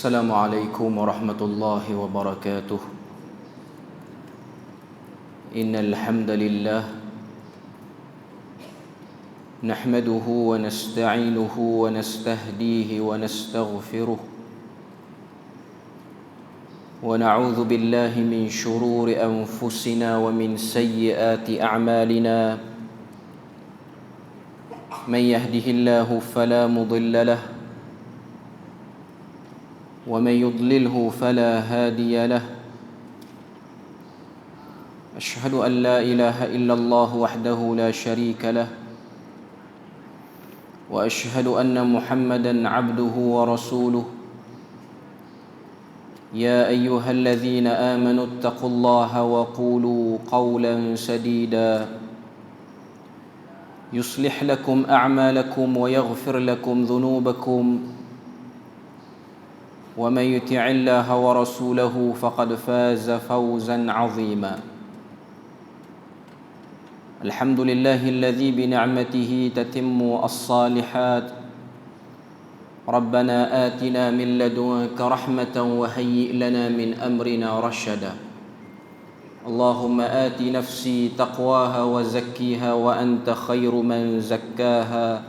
السلام عليكم ورحمة الله وبركاته. إن الحمد لله نحمده ونستعينه ونستهديه ونستغفره ونعوذ بالله من شرور أنفسنا ومن سيئات أعمالنا. من يهده الله فلا مضل له ومن يضلله فلا هادي له. أشهد أن لا إله إلا الله وحده لا شريك له وأشهد أن محمدا عبده ورسوله. يا أيها الذين آمنوا اتقوا الله وقولوا قولا سديدا يصلح لكم أعمالكم ويغفر لكم ذنوبكم ومن يطع الله ورسوله فقد فاز فوزا عظيما. الحمد لله الذي بنعمته تتم الصالحات. ربنا آتنا من لدنك رحمة وهيئ لنا من أمرنا رشدا. اللهم آت نفسي تقواها وزكيها وأنت خير من زكاها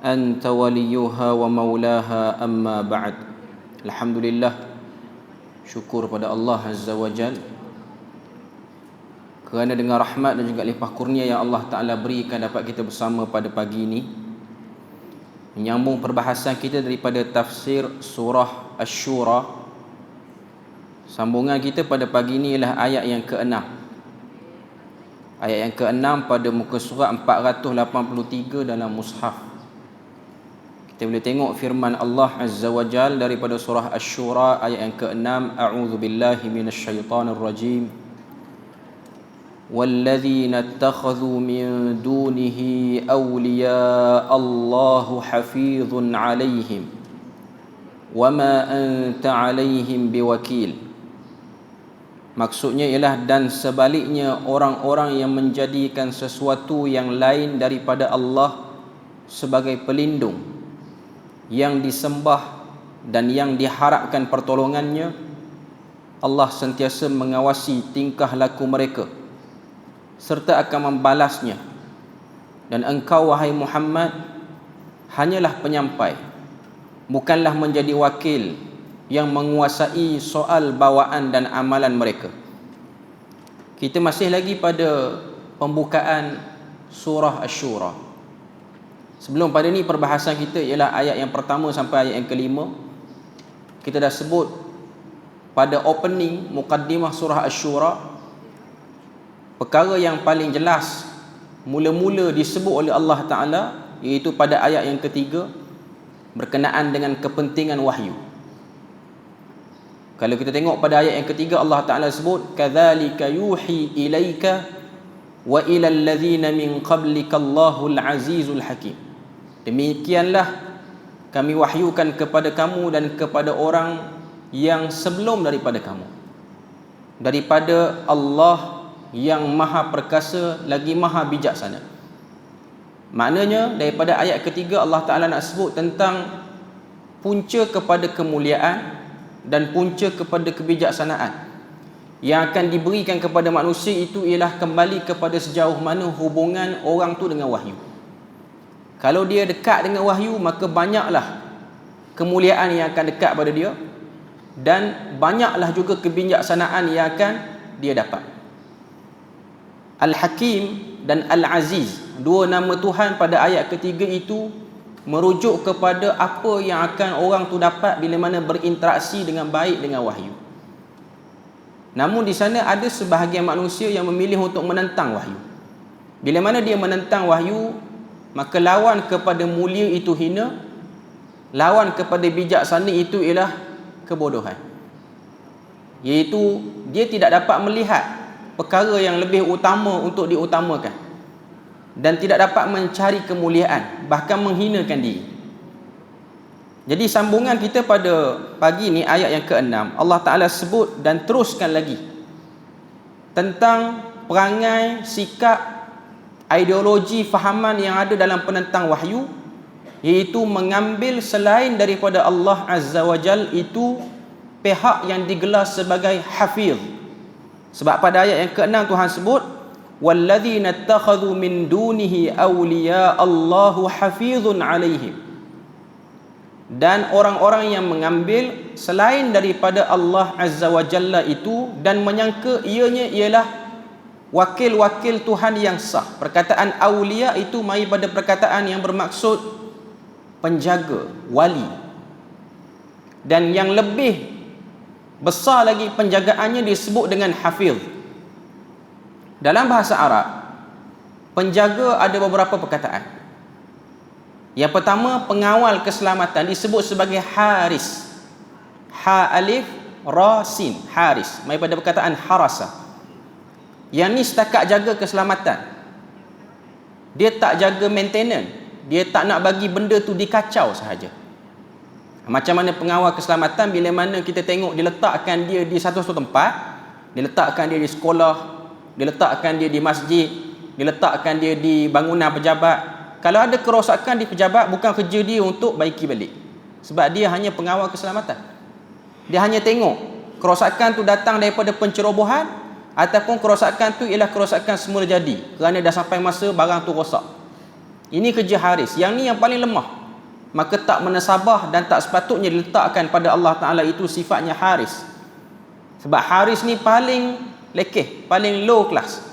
أنت وليها ومولاها. أما بعد. Alhamdulillah, syukur pada Allah Azza wa Jal kerana dengan rahmat dan juga limpah kurnia yang Allah Ta'ala berikan dapat kita bersama pada pagi ini menyambung perbahasan kita daripada tafsir surah Asy-Syura. Sambungan kita pada pagi ini ialah ayat yang ke-6. Ayat yang ke-6 pada muka surat 483 dalam mushaf. Kita boleh tengok firman Allah Azza wa Jal daripada surah Asy-Syura ayat yang ke-6. A'udzu billahi minasyaitonir rajim. Walladzina ittakhadhu min dunihi awliya Allahu hafizun 'alaihim wama anta 'alaihim biwakil. Maksudnya ialah dan sebaliknya orang-orang yang menjadikan sesuatu yang lain daripada Allah sebagai pelindung yang disembah dan yang diharapkan pertolongannya, Allah sentiasa mengawasi tingkah laku mereka serta akan membalasnya. Dan engkau wahai Muhammad hanyalah penyampai, bukanlah menjadi wakil yang menguasai soal bawaan dan amalan mereka. Kita masih lagi pada pembukaan surah Asy-Syura. Sebelum pada ni perbahasan kita ialah ayat yang pertama sampai ayat yang kelima. Kita dah sebut pada opening mukaddimah surah Asy-Syura perkara yang paling jelas mula-mula disebut oleh Allah Ta'ala, iaitu pada ayat yang ketiga berkenaan dengan kepentingan wahyu. Kalau kita tengok pada ayat yang ketiga, Allah Ta'ala sebut kadzalika yuhi ilaika wa ilal ladzina min qablika Allahul azizul hakim. Demikianlah kami wahyukan kepada kamu dan kepada orang yang sebelum daripada kamu, daripada Allah yang maha perkasa lagi maha bijaksana. Maknanya daripada ayat ketiga Allah Ta'ala nak sebut tentang punca kepada kemuliaan dan punca kepada kebijaksanaan yang akan diberikan kepada manusia. Itu ialah kembali kepada sejauh mana hubungan orang tu dengan wahyu. Kalau dia dekat dengan wahyu, maka banyaklah kemuliaan yang akan dekat pada dia dan banyaklah juga kebijaksanaan yang akan dia dapat. Al-Hakim dan Al-Aziz, dua nama Tuhan pada ayat ketiga itu merujuk kepada apa yang akan orang tu dapat bila mana berinteraksi dengan baik dengan wahyu. Namun di sana ada sebahagian manusia yang memilih untuk menentang wahyu. Bila mana dia menentang wahyu, maka lawan kepada mulia itu hina, lawan kepada bijaksana itu ialah kebodohan. Iaitu dia tidak dapat melihat perkara yang lebih utama untuk diutamakan dan tidak dapat mencari kemuliaan, bahkan menghinakan diri. Jadi sambungan kita pada pagi ni ayat yang ke-6, Allah Ta'ala sebut dan teruskan lagi tentang perangai, sikap, ideologi, fahaman yang ada dalam penentang wahyu iaitu mengambil selain daripada Allah Azza wa Jal, itu pihak yang digelar sebagai hafiz. Sebab pada ayat yang ke-6 Tuhan sebut, walladzina ittakhadhu min dunihi awliya Allahu hafizun alaihim. Dan orang-orang yang mengambil selain daripada Allah Azza wa Jalla itu dan menyangka ianya ialah wakil-wakil Tuhan yang sah. Perkataan awliya itu mai pada perkataan yang bermaksud penjaga, wali. Dan yang lebih besar lagi penjagaannya disebut dengan hafiz. Dalam bahasa Arab, penjaga ada beberapa perkataan. Yang pertama, pengawal keselamatan disebut sebagai haris. Ha alif ra sin, haris. Mai pada perkataan harasa. Yang ni setakat jaga keselamatan. Dia tak jaga maintenance. Dia tak nak bagi benda tu dikacau sahaja. Macam mana pengawal keselamatan, bila mana kita tengok diletakkan dia di satu-satu tempat, diletakkan dia di sekolah, diletakkan dia di masjid, diletakkan dia di bangunan pejabat. Kalau ada kerosakan di pejabat, bukan kerja dia untuk baiki balik. Sebab dia hanya pengawal keselamatan. Dia hanya tengok kerosakan tu datang daripada pencerobohan ataupun kerosakan tu ialah kerosakan semula jadi kerana dah sampai masa barang tu rosak. Ini kerja haris. Yang ni yang paling lemah. Maka tak menasabah dan tak sepatutnya diletakkan pada Allah Ta'ala itu sifatnya haris. Sebab haris ni paling lekeh, paling low class.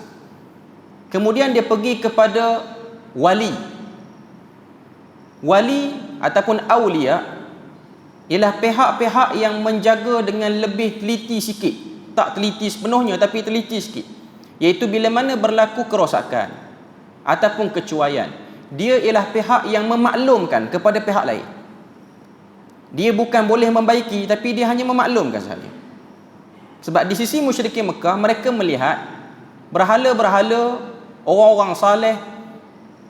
Kemudian dia pergi kepada wali. Wali ataupun awliya ialah pihak-pihak yang menjaga dengan lebih teliti sikit. Tak teliti sepenuhnya, tapi teliti sikit. Iaitu bila mana berlaku kerosakan ataupun kecuaian, dia ialah pihak yang memaklumkan kepada pihak lain. Dia bukan boleh membaiki, tapi dia hanya memaklumkan sahaja. Sebab di sisi musyrikin Mekah, mereka melihat berhala-berhala, orang-orang saleh,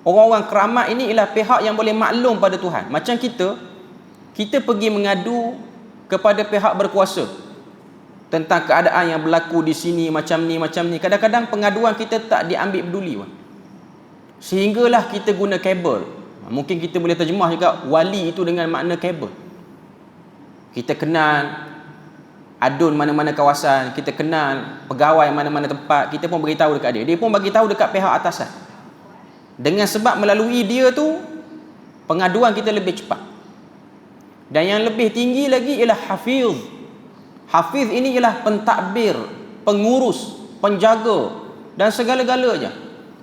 orang-orang keramat ini ialah pihak yang boleh maklum pada Tuhan. Macam kita pergi mengadu kepada pihak berkuasa tentang keadaan yang berlaku di sini macam ni. Kadang-kadang pengaduan kita tak diambil peduli pun. Sehinggalah kita guna kabel. Mungkin kita boleh terjemah juga wali itu dengan makna kabel. Kita kenal adun mana-mana kawasan, kita kenal pegawai mana-mana tempat, kita pun beritahu dekat dia. Dia pun bagi tahu dekat pihak atasan. Dengan sebab melalui dia tu pengaduan kita lebih cepat. Dan yang lebih tinggi lagi ialah hafiz. Hafiz ini ialah pentadbir, pengurus, penjaga dan segala-galanya.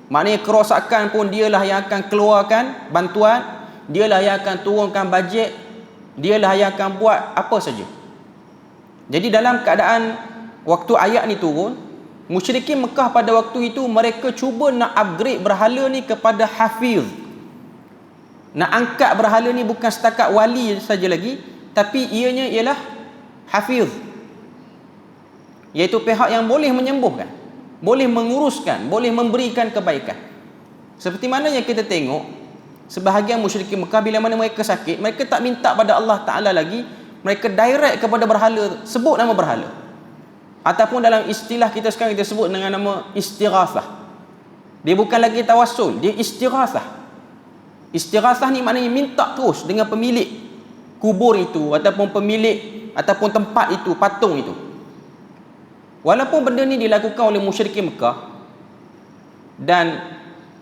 Maknanya kerosakan pun dialah yang akan keluarkan bantuan, dialah yang akan turunkan bajet, dialah yang akan buat apa saja. Jadi dalam keadaan waktu ayat ni turun, musyrikin Mekah pada waktu itu mereka cuba nak upgrade berhala ni kepada hafiz. Nak angkat berhala ni bukan setakat wali saja lagi, tapi ianya ialah hafiz. Iaitu pihak yang boleh menyembuhkan, boleh menguruskan, boleh memberikan kebaikan. Seperti mana yang kita tengok sebahagian musyrikin Mekah bila mana mereka sakit, mereka tak minta pada Allah Ta'ala lagi, mereka direct kepada berhala, sebut nama berhala. Ataupun dalam istilah kita sekarang kita sebut dengan nama istighathah. Dia bukan lagi tawassul, dia istighathah. Istighathah ni maknanya minta terus dengan pemilik kubur itu ataupun pemilik ataupun tempat itu, patung itu. Walaupun benda ni dilakukan oleh musyrikin Mekah dan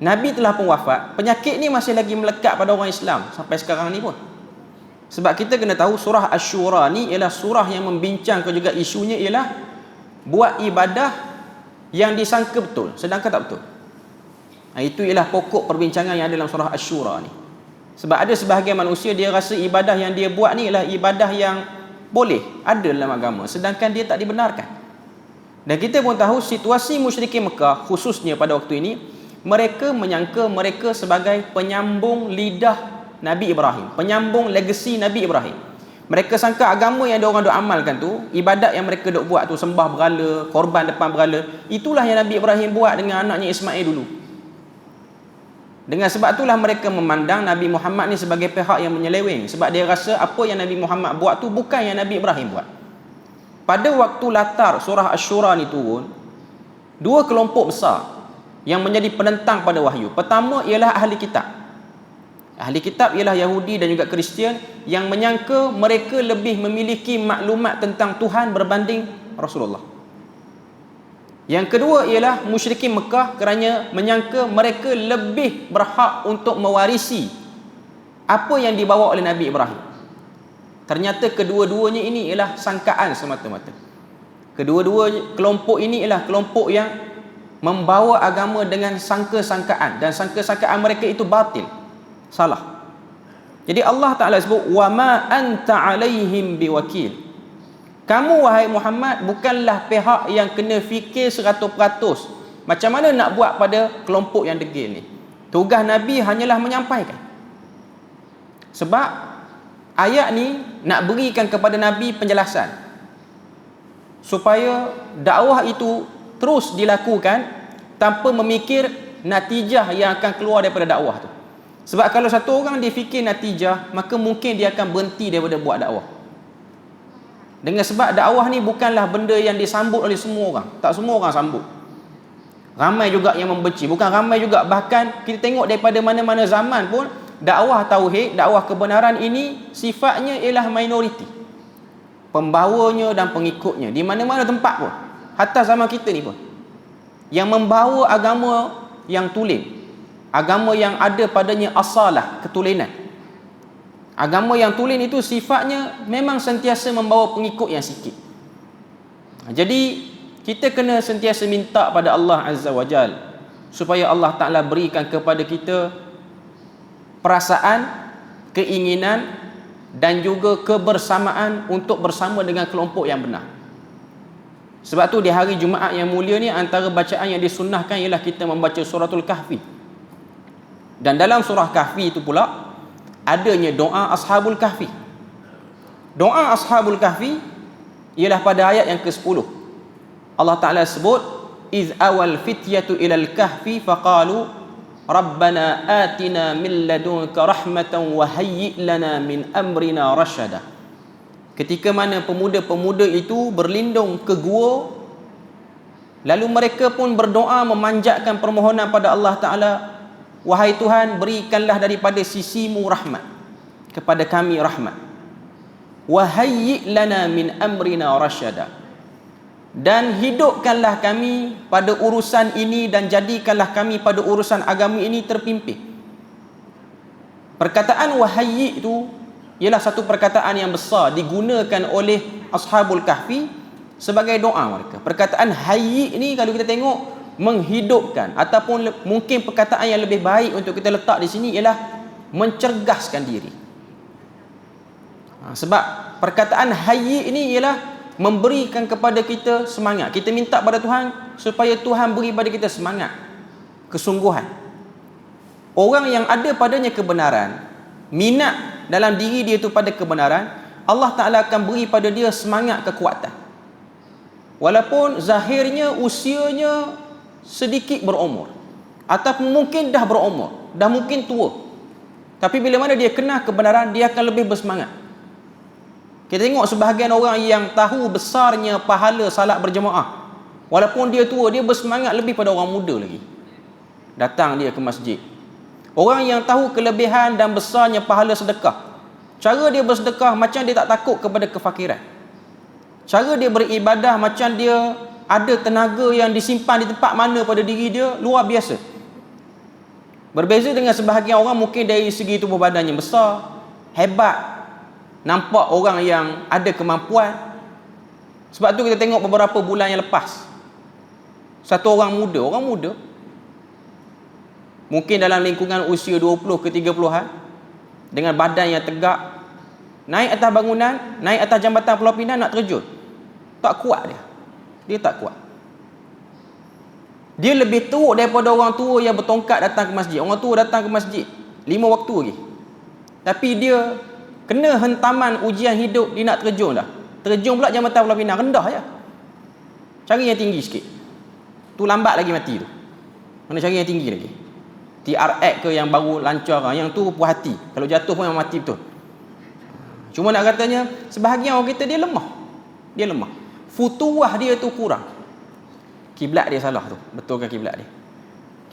Nabi telah pun wafat, penyakit ni masih lagi melekat pada orang Islam sampai sekarang ni pun. Sebab kita kena tahu surah Asy-Syura ni ialah surah yang membincangkan juga isunya ialah buat ibadah yang disangka betul sedangkan tak betul. Itu ialah pokok perbincangan yang ada dalam surah Asy-Syura ni. Sebab ada sebahagian manusia dia rasa ibadah yang dia buat ni ialah ibadah yang boleh ada dalam agama sedangkan dia tak dibenarkan. Dan kita pun tahu situasi musyrikin Mekah khususnya pada waktu ini, mereka menyangka mereka sebagai penyambung lidah Nabi Ibrahim, penyambung legasi Nabi Ibrahim. Mereka sangka agama yang diorang duk amalkan tu, ibadat yang mereka duk buat tu, sembah berhala, korban depan berhala, itulah yang Nabi Ibrahim buat dengan anaknya Ismail dulu. Dengan sebab itulah mereka memandang Nabi Muhammad ni sebagai pihak yang menyeleweng, sebab dia rasa apa yang Nabi Muhammad buat tu bukan yang Nabi Ibrahim buat. Pada waktu latar surah Asy-Syura ni turun, dua kelompok besar yang menjadi penentang pada wahyu. Pertama ialah ahli kitab. Ahli kitab ialah Yahudi dan juga Kristian yang menyangka mereka lebih memiliki maklumat tentang Tuhan berbanding Rasulullah. Yang kedua ialah musyrikin Mekah kerana menyangka mereka lebih berhak untuk mewarisi apa yang dibawa oleh Nabi Ibrahim. Ternyata kedua-duanya ini ialah sangkaan semata-mata. Kedua-dua kelompok ini ialah kelompok yang membawa agama dengan sangka-sangkaan, dan sangka-sangkaan mereka itu batil, salah. Jadi Allah Ta'ala sebut wa ma anta alaihim biwakil. Kamu wahai Muhammad bukanlah pihak yang kena fikir 100% macam mana nak buat pada kelompok yang degil ni. Tugas Nabi hanyalah menyampaikan. Sebab ayat ni nak berikan kepada Nabi penjelasan supaya dakwah itu terus dilakukan tanpa memikir natijah yang akan keluar daripada dakwah tu. Sebab kalau satu orang dia fikir natijah, maka mungkin dia akan berhenti daripada buat dakwah. Dengan sebab dakwah ni bukanlah benda yang disambut oleh semua orang. Tak semua orang sambut. Ramai juga yang membenci. Bukan ramai juga, bahkan kita tengok daripada mana-mana zaman pun dakwah tauhid, dakwah kebenaran ini sifatnya ialah minoriti. Pembawanya dan pengikutnya di mana-mana tempat pun. Hatta zaman kita ni pun, yang membawa agama yang tulen, agama yang ada padanya asalah, ketulenan. Agama yang tulen itu sifatnya memang sentiasa membawa pengikut yang sikit. Jadi kita kena sentiasa minta pada Allah Azza wa Jal supaya Allah Ta'ala berikan kepada kita perasaan, keinginan dan juga kebersamaan untuk bersama dengan kelompok yang benar. Sebab tu di hari Jumaat yang mulia ni, antara bacaan yang disunnahkan ialah kita membaca suratul Kahfi. Dan dalam surah Kahfi itu pula adanya doa Ashabul Kahfi. Doa Ashabul Kahfi ialah pada ayat yang ke-10. Allah Ta'ala sebut iz awal fityatu ilal kahfi faqalu rabbana atina min ladunka rahmatan wa hayyi' lana min amrina rasyada. Ketika mana pemuda-pemuda itu berlindung ke gua, lalu mereka pun berdoa memanjatkan permohonan pada Allah Ta'ala, wahai Tuhan, berikanlah daripada sisimu rahmat kepada kami rahmat, wa hayyi' lana min amrina rasyada, dan hidupkanlah kami pada urusan ini dan jadikanlah kami pada urusan agama ini terpimpin. Perkataan wa hayyi' itu ialah satu perkataan yang besar digunakan oleh Ashabul Kahfi sebagai doa mereka. Perkataan hayyi' ni kalau kita tengok menghidupkan, ataupun mungkin perkataan yang lebih baik untuk kita letak di sini ialah mencergaskan diri. Sebab perkataan hayyi' ini ialah memberikan kepada kita semangat. Kita minta pada Tuhan supaya Tuhan beri pada kita semangat, kesungguhan. Orang yang ada padanya kebenaran, minat dalam diri dia itu pada kebenaran, Allah Ta'ala akan beri pada dia semangat, kekuatan. Walaupun zahirnya usianya sedikit berumur, ataupun mungkin dah berumur, dah mungkin tua, tapi bila mana dia kena kebenaran, dia akan lebih bersemangat. Kita tengok sebahagian orang yang tahu besarnya pahala salat berjemaah, walaupun dia tua, dia bersemangat lebih pada orang muda lagi. Datang dia ke masjid. Orang yang tahu kelebihan dan besarnya pahala sedekah, cara dia bersedekah macam dia tak takut kepada kefakiran. Cara dia beribadah macam dia ada tenaga yang disimpan di tempat mana pada diri dia, luar biasa. Berbeza dengan sebahagian orang mungkin dari segi tubuh badannya besar, hebat, nampak orang yang ada kemampuan. Sebab tu kita tengok beberapa bulan yang lepas, satu orang muda mungkin dalam lingkungan usia 20 ke 30-an, dengan badan yang tegak, naik atas bangunan, naik atas jambatan Pulau Pinang nak terjun. Tak kuat dia tak kuat. Dia lebih teruk daripada orang tua yang bertongkat datang ke masjid. Orang tua datang ke masjid 5 waktu lagi, tapi dia kena hentaman ujian hidup, dia nak terjun dah. Terjun pula jambatan Pulau Pinang, rendah je. Cari yang tinggi sikit. Tu lambat lagi mati tu. Mana cari yang tinggi lagi. TRX ke yang baru lancar, yang tu puas hati. Kalau jatuh pun yang mati betul. Cuma nak katanya sebahagian orang kita dia lemah. Futuwah dia tu kurang. Kiblat dia salah tu. Betulkan kiblat dia.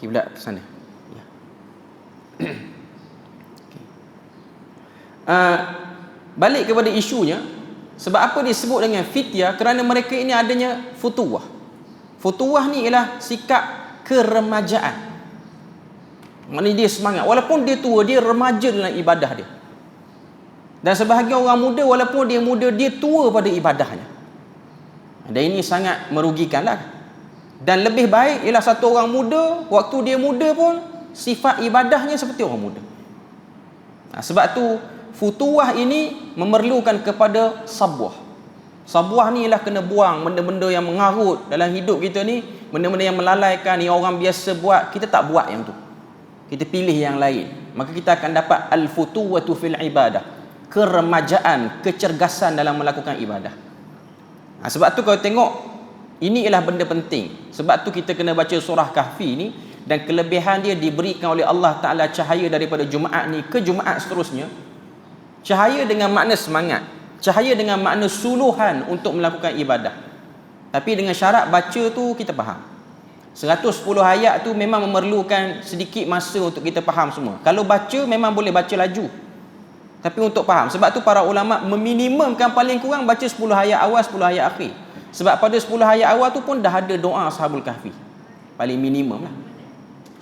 Kiblat ke sana. Ya. Okay. Balik kepada isunya, sebab apa disebut dengan fityah? Kerana mereka ini adanya futuwah. Futuwah ni ialah sikap keremajaan. Maknanya dia semangat, walaupun dia tua, dia remaja dalam ibadah dia. Dan sebahagian orang muda, walaupun dia muda, dia tua pada ibadahnya. Dan ini sangat merugikanlah. Dan lebih baik ialah satu orang muda, waktu dia muda pun sifat ibadahnya seperti orang muda. Sebab tu futuwah ini memerlukan kepada sabwah. Sabwah ni ialah kena buang benda-benda yang mengarut dalam hidup kita ni, benda-benda yang melalaikan, yang orang biasa buat, kita tak buat yang tu. Kita pilih yang lain. Maka kita akan dapat al-futuwatu fil ibadah. Keremajaan, kecergasan dalam melakukan ibadah. Sebab tu kalau tengok, ini ialah benda penting. Sebab tu kita kena baca surah Kahfi ni, dan kelebihan dia diberikan oleh Allah Ta'ala cahaya daripada Jumaat ni ke Jumaat seterusnya. Cahaya dengan makna semangat, cahaya dengan makna suluhan untuk melakukan ibadah. Tapi dengan syarat baca tu kita faham. 110 ayat tu memang memerlukan sedikit masa untuk kita faham semua. Kalau baca memang boleh baca laju, tapi untuk faham, sebab tu para ulama meminimumkan paling kurang baca 10 ayat awal, 10 ayat akhir. Sebab pada 10 ayat awal tu pun dah ada doa Ashabul Kahfi. Paling minimum lah,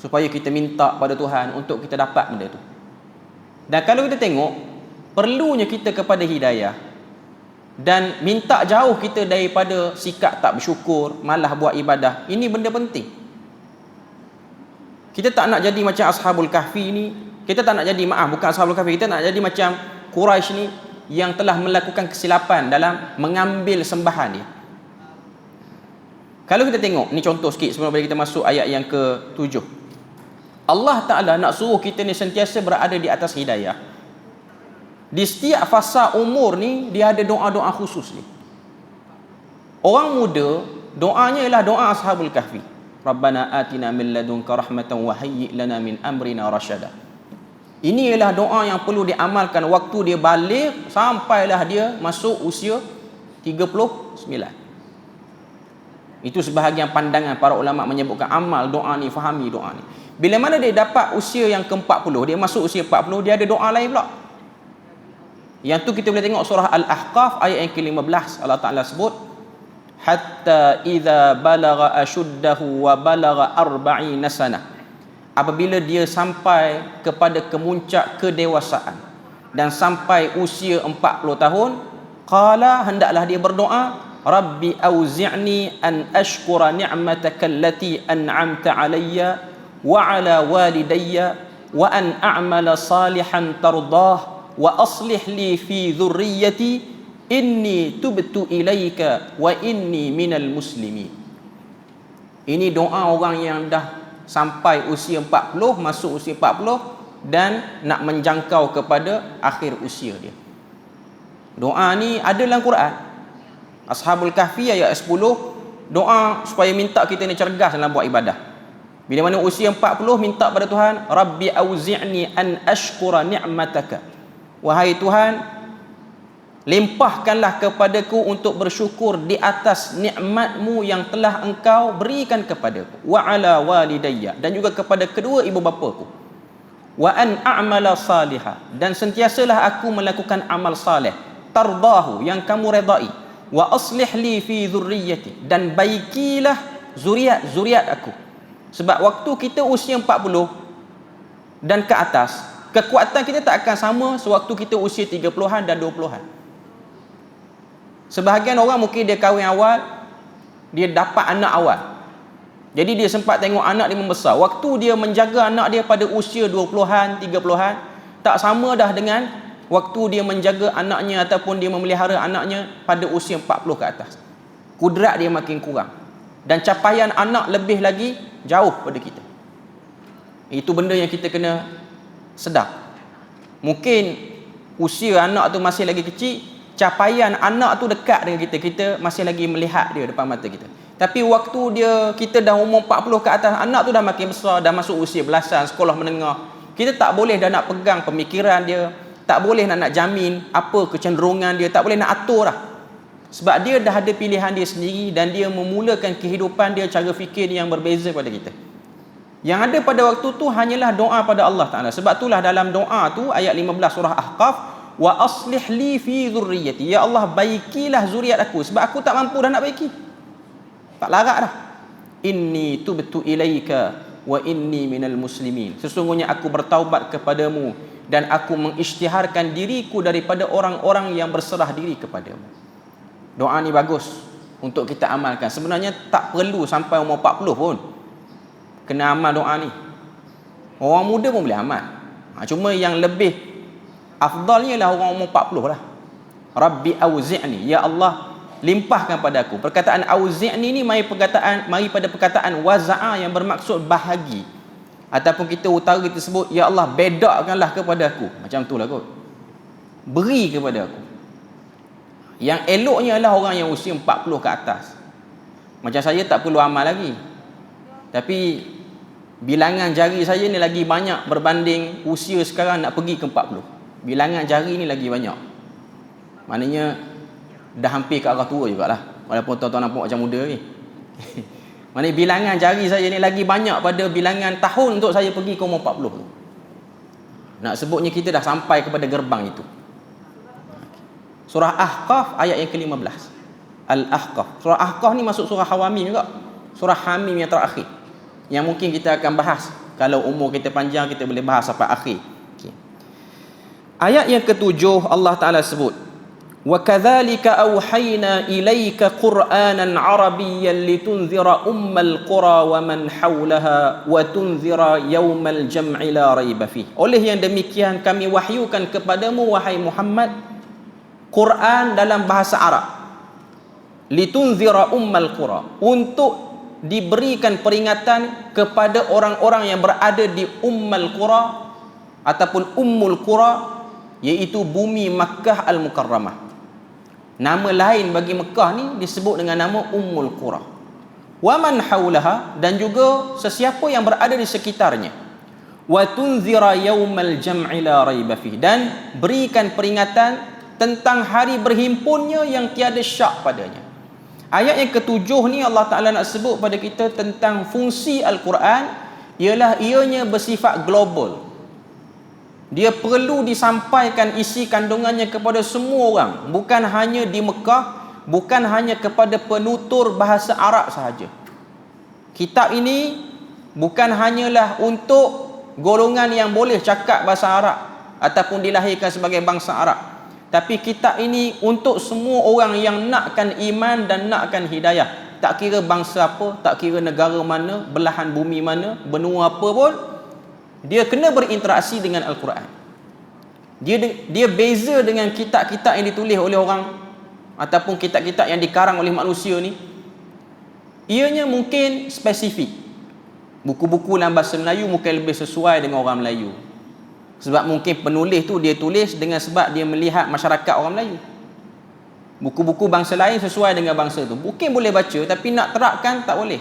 supaya kita minta pada Tuhan untuk kita dapat benda tu. Dan kalau kita tengok, perlunya kita kepada hidayah dan minta jauh kita daripada sikap tak bersyukur, malah buat ibadah. Ini benda penting. Kita tak nak jadi macam Ashabul Kahfi ni. Kita tak nak jadi, bukan Ashabul Kahfi, kita nak jadi macam Quraisy ni yang telah melakukan kesilapan dalam mengambil sembahan dia. Kalau kita tengok, ni contoh sikit sebelum kita masuk ayat yang ke-7. Allah Ta'ala nak suruh kita ni sentiasa berada di atas hidayah. Di setiap fasa umur ni, dia ada doa-doa khusus ni. Orang muda, doanya ialah doa Ashabul Kahfi. Rabbana atina min ladunka rahmatan wa hayyi' lana min amrina rasyada. Ini ialah doa yang perlu diamalkan waktu dia balik sampailah dia masuk usia 39. Itu sebahagian pandangan para ulama menyebutkan amal doa ni, fahami doa ni. Bila mana dia dapat usia yang ke-40, dia masuk usia 40, dia ada doa lain pula. Yang tu kita boleh tengok surah Al-Ahqaf ayat yang ke-15. Allah Ta'ala sebut, hatta idza balagha ashuddahu wa balagha 40 sanah. Apabila dia sampai kepada kemuncak kedewasaan dan sampai usia 40 tahun, qala, hendaklah dia berdoa, rabbi auzi'ni an ashkura ni'mataka allati an'amta alayya wa ala walidayya wa an a'mala salihan tardah wa aslih li fi dhurriyyati inni tubtu ilaika wa inni minal muslimin. Ini doa orang yang dah sampai usia 40, masuk usia 40 dan nak menjangkau kepada akhir usia dia. Doa ni ada dalam Quran. Ashabul Kahfi ayat 10, doa supaya minta kita ni cergas dalam buat ibadah. Bila mana usia 40, minta pada Tuhan, rabbi auzi'ni an ashkura ni'mataka. Wahai Tuhan, limpahkanlah kepadaku untuk bersyukur di atas nikmat-Mu yang telah Engkau berikan kepadaku, wa ala walidayya, dan juga kepada kedua ibu bapaku, wa an a'mala salihah, dan sentiasalah aku melakukan amal saleh, tardahu, yang kamu redai, wa aslih li fi dhurriyyati, dan baikilah zuriat aku. Sebab waktu kita usia 40 dan ke atas, kekuatan kita tak akan sama sewaktu kita usia 30-an dan 20-an. Sebahagian orang mungkin dia kahwin awal, dia dapat anak awal, jadi dia sempat tengok anak dia membesar. Waktu dia menjaga anak dia pada usia 20-an, 30-an, tak sama dah dengan waktu dia menjaga anaknya ataupun dia memelihara anaknya pada usia 40 ke atas. Kudrat dia makin kurang dan capaian anak lebih lagi jauh pada kita. Itu benda yang kita kena sedar. Mungkin usia anak tu masih lagi kecil, capaian anak tu dekat dengan kita, kita masih lagi melihat dia depan mata kita. Tapi waktu kita dah umur 40 ke atas, anak tu dah makin besar, dah masuk usia belasan, sekolah menengah, kita tak boleh dah nak pegang pemikiran dia, tak boleh nak jamin apa kecenderungan dia, tak boleh nak atur lah. Sebab dia dah ada pilihan dia sendiri dan dia memulakan kehidupan dia, cara fikir dia yang berbeza pada kita. Yang ada pada waktu tu hanyalah doa pada Allah Ta'ala. Sebab itulah dalam doa tu ayat 15 surah Ahqaf, wa aslih li fi dhurriyyati, ya Allah baikilah zuriat aku sebab aku tak mampu dah nak baiki, tak larat dah. Inni tubtu ilaika wa inni minal muslimin, sesungguhnya aku bertaubat kepadamu dan aku mengisytiharkan diriku daripada orang-orang yang berserah diri kepadamu. Doa ni bagus untuk kita amalkan. Sebenarnya tak perlu sampai umur 40 pun kena amal doa ni. Orang muda pun boleh amal. Cuma yang lebih afdalnya lah orang umur 40 lah. Rabbi auzi'ni, ya Allah limpahkan pada aku. Perkataan auzi'ni ni mari pada perkataan waza'a yang bermaksud bahagi. Ataupun kita utara kita sebut, ya Allah bedakkanlah kepada aku. Macam tu lah kot. Beri kepada aku. Yang eloknya adalah orang yang usia 40 ke atas. Macam saya tak perlu amal lagi. Tapi bilangan jari saya ni lagi banyak berbanding usia sekarang nak pergi ke 40. Bilangan jari ni lagi banyak. Maknanya dah hampir ke arah tua jugalah. Walaupun tuan-tuan nampak macam muda ni. Maknanya bilangan jari saya ni lagi banyak pada bilangan tahun untuk saya pergi ke umur 40 tu. Nak sebutnya kita dah sampai kepada gerbang itu. Surah Ahqaf ayat yang ke-15. Al-Ahqaf. Surah Ahqaf ni masuk surah Hawamim juga. Surah Hamim yang terakhir. Yang mungkin kita akan bahas. Kalau umur kita panjang, kita boleh bahas sampai akhir. Okay. Ayat yang ke-7 Allah Ta'ala sebut, وَكَذَلِكَ أَوْحَيْنَا إِلَيْكَ قُرْآنًا عَرَبِيًّا لِتُنْذِرَ أُمَّ الْقُرَى وَمَنْ حَوْلَهَا وَتُنْذِرَ يَوْمَ الْجَمْعِ لَا رَيْبَ فِيهِ. Oleh yang demikian kami wahyukan kepadamu wahai Muhammad Quran dalam bahasa Arab. Litunzira ummal qura, untuk diberikan peringatan kepada orang-orang yang berada di Ummal Qura ataupun Ummul Qura, iaitu bumi Makkah Al-Mukarramah. Nama lain bagi Mekah ni disebut dengan nama Ummul Qura. Wa man haulaha, dan juga sesiapa yang berada di sekitarnya. Wa tunzira yaumal jam'i la raiba fihi, dan berikan peringatan tentang hari berhimpunnya yang tiada syak padanya. Ayat yang ke-7 ni Allah Ta'ala nak sebut pada kita tentang fungsi Al-Quran, ialah ianya bersifat global. Dia perlu disampaikan isi kandungannya kepada semua orang, bukan hanya di Mekah, bukan hanya kepada penutur bahasa Arab sahaja. Kitab ini bukan hanyalah untuk golongan yang boleh cakap bahasa Arab ataupun dilahirkan sebagai bangsa Arab, tapi kitab ini untuk semua orang yang nakkan iman dan nakkan hidayah. Tak kira bangsa apa, tak kira negara mana, belahan bumi mana, benua apa pun, dia kena berinteraksi dengan Al-Quran. Dia beza dengan kitab-kitab yang ditulis oleh orang ataupun kitab-kitab yang dikarang oleh manusia ni. Ianya mungkin spesifik. Buku-buku dalam bahasa Melayu mungkin lebih sesuai dengan orang Melayu. Sebab mungkin penulis tu dia tulis dengan sebab dia melihat masyarakat orang Melayu. Buku-buku bangsa lain sesuai dengan bangsa tu. Mungkin boleh baca, tapi nak terapkan tak boleh.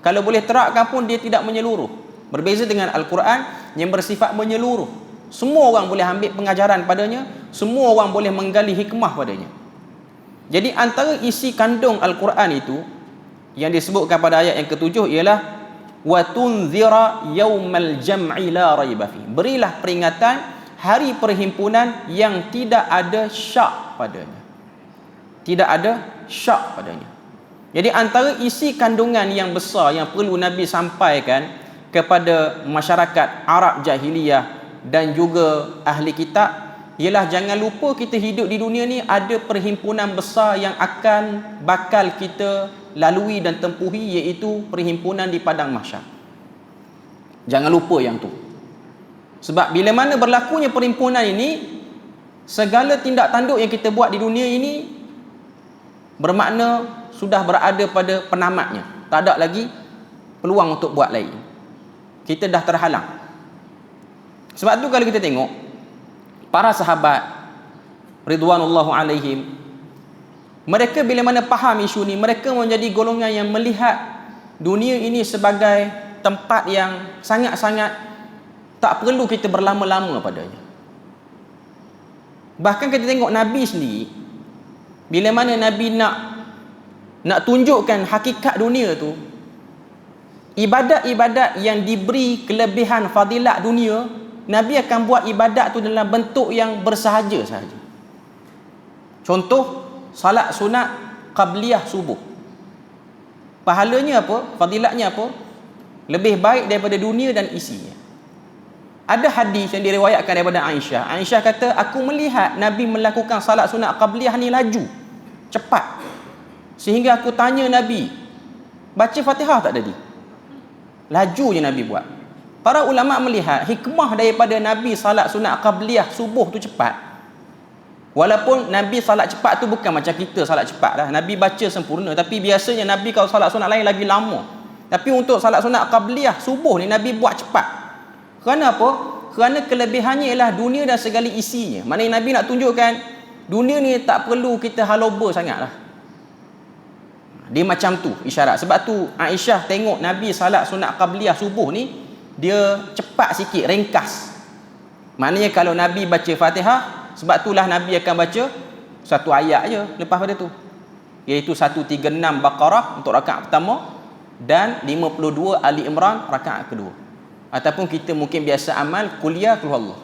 Kalau boleh terapkan pun dia tidak menyeluruh. Berbeza dengan Al-Quran yang bersifat menyeluruh. Semua orang boleh ambil pengajaran padanya, semua orang boleh menggali hikmah padanya. Jadi antara isi kandung Al-Quran itu yang disebutkan pada ayat yang ke-7 ialah wa tunzira yaumal jam'i la raiba fi. Berilah peringatan hari perhimpunan yang tidak ada syak padanya. Tidak ada syak padanya. Jadi antara isi kandungan yang besar yang perlu Nabi sampaikan kepada masyarakat Arab jahiliyah dan juga ahli kitab ialah jangan lupa kita hidup di dunia ni ada perhimpunan besar yang bakal kita lalui dan tempuhi, iaitu perhimpunan di padang mahsyar. Jangan lupa yang tu. Sebab bila mana berlakunya perhimpunan ini, segala tindak tanduk yang kita buat di dunia ini bermakna sudah berada pada penamatnya. Tak ada lagi peluang untuk buat lain. Kita dah terhalang. Sebab tu kalau kita tengok para sahabat ridwanullahu alaihim, mereka bila mana faham isu ni, mereka menjadi golongan yang melihat dunia ini sebagai tempat yang sangat-sangat tak perlu kita berlama-lama padanya. Bahkan kita tengok Nabi sendiri, bila mana Nabi nak tunjukkan hakikat dunia tu, ibadat-ibadat yang diberi kelebihan fadilat dunia, Nabi akan buat ibadat tu dalam bentuk yang bersahaja sahaja. Contoh, salat sunat qabliyah subuh. Pahalanya apa? Fadilatnya apa? Lebih baik daripada dunia dan isinya. Ada hadis yang diriwayatkan daripada Aisyah. Aisyah kata, aku melihat Nabi melakukan salat sunat qabliyah ni laju, cepat. Sehingga aku tanya Nabi, baca Fatihah tak tadi? Laju je Nabi buat. Para ulama melihat hikmah daripada Nabi salat sunat qabliyah subuh tu cepat. Walaupun Nabi salat cepat tu bukan macam kita salat cepat lah. Nabi baca sempurna. Tapi biasanya Nabi kalau salat sunat lain lagi lama. Tapi untuk salat sunat qabliyah subuh ni Nabi buat cepat. Kerana apa? Kerana kelebihannya ialah dunia dan segala isinya. Maknanya Nabi nak tunjukkan dunia ni tak perlu kita haloba sangat lah. Dia macam tu isyarat. Sebab tu Aisyah tengok Nabi salat sunat qabliyah subuh ni, dia cepat sikit, ringkas. Maknanya kalau Nabi baca Fatihah, sebab itulah Nabi akan baca satu ayat je lepas pada tu, iaitu 136 Baqarah untuk rakaat pertama dan 52 Ali Imran rakaat kedua. Ataupun kita mungkin biasa amal kuliah Qul Huwallah.